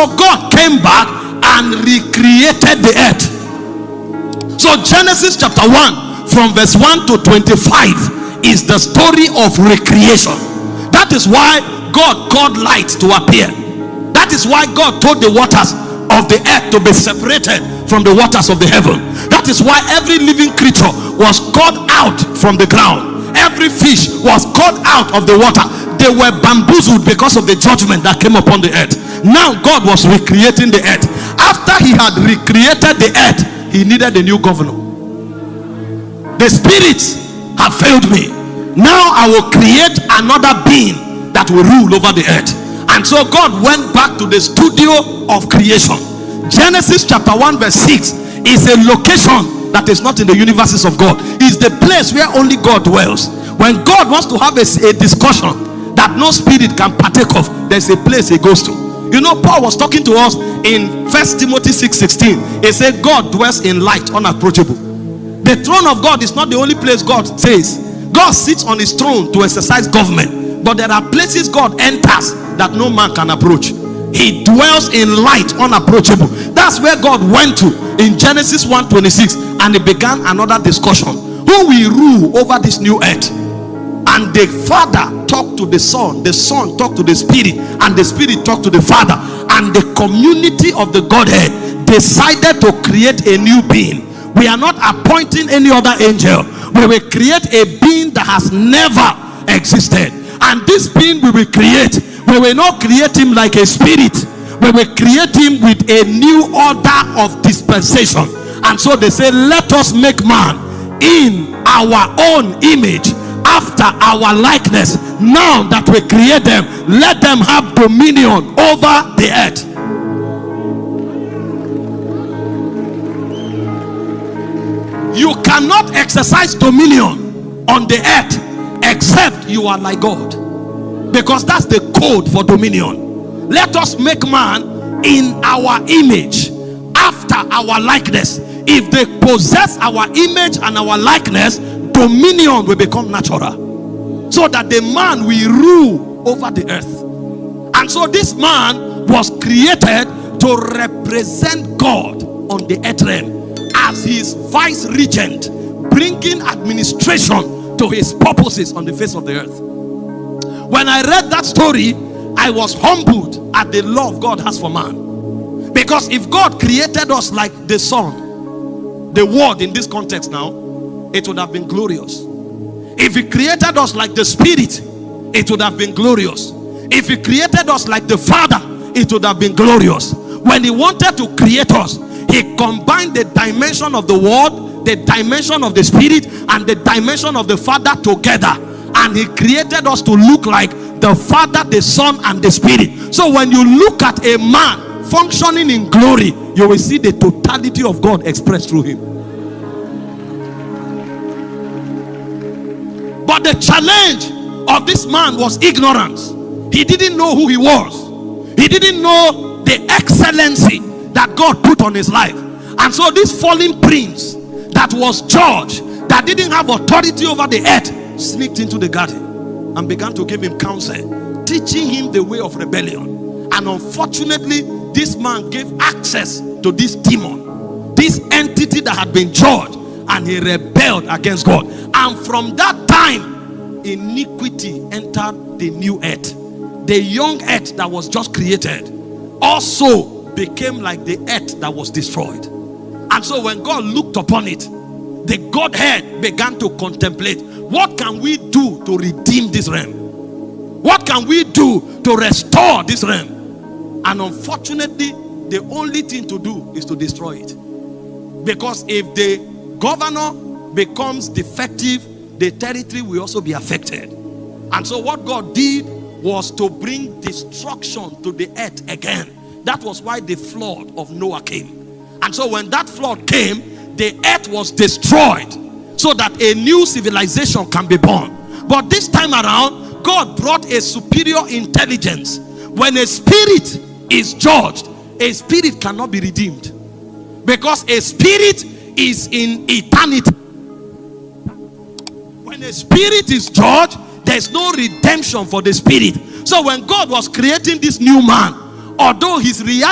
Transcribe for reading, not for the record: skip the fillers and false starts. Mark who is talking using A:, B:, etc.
A: So God came back and recreated the earth. So Genesis chapter 1 from verse 1 to 25 is the story of recreation. That is why God called light to appear. That is why God told the waters of the earth to be separated from the waters of the heaven. That is why every living creature was called out from the ground. Every fish was called out of the water. They were bamboozled because of the judgment that came upon the earth. Now God was recreating the earth. After he had recreated the earth, he needed a new governor. The spirits have failed me. Now I will create another being that will rule over the earth. And so God went back to the studio of creation. Genesis chapter 1 verse 6 is a location that is not in the universes of God. It's the place where only God dwells. When God wants to have a discussion that no spirit can partake of, there's a place he goes to. You know, Paul was talking to us in 1 Timothy 6:16. He said God dwells in light, unapproachable. The throne of God is not the only place God says. God sits on his throne to exercise government, but there are places God enters that no man can approach. He dwells in light, unapproachable. That's where God went to in Genesis 1:26, and he began another discussion. Who will rule over this new earth? And the Father talked to the Son talked to the Spirit, and the Spirit talked to the Father, and the community of the Godhead decided to create a new being. We are not appointing any other angel. We will create a being that has never existed. And this being we will create, we will not create him like a spirit. We will create him with a new order of dispensation. And so they say, let us make man in our own image, after our likeness. Now that we create them, let them have dominion over the earth. You cannot exercise dominion on the earth except you are like God, because that's the code for dominion. Let us make man in our image, after our likeness. If they possess our image and our likeness, dominion will become natural, so that the man will rule over the earth. And so this man was created to represent God on the earth realm as his vice regent, bringing administration to his purposes on the face of the earth. When I read that story, I was humbled at the love God has for man. Because if God created us like the sun, the word in this context now, it would have been glorious. If he created us like the Spirit, it would have been glorious. If he created us like the Father, it would have been glorious. When he wanted to create us, he combined the dimension of the Word, the dimension of the Spirit, and the dimension of the Father together, and he created us to look like the Father, the Son, and the Spirit. So when you look at a man functioning in glory, you will see the totality of God expressed through him. But the challenge of this man was ignorance. He didn't know who he was. He didn't know the excellency that God put on his life. And so this fallen prince that was judged, that didn't have authority over the earth, sneaked into the garden and began to give him counsel, teaching him the way of rebellion. And unfortunately, this man gave access to this demon, this entity that had been judged, and he rebelled against God. And from that time, iniquity entered the new earth. The young earth that was just created also became like the earth that was destroyed. And so when God looked upon it, the Godhead began to contemplate, what can we do to redeem this realm? What can we do to restore this realm? And unfortunately, the only thing to do is to destroy it. Because if the governor becomes defective, the territory will also be affected. And so what God did was to bring destruction to the earth again. That was why the flood of Noah came. And so when that flood came, the earth was destroyed so that a new civilization can be born. But this time around, God brought a superior intelligence. When a spirit is judged, a spirit cannot be redeemed, because a spirit is in eternity. When a spirit is judged, there is no redemption for the spirit. So when God was creating this new man, although his reality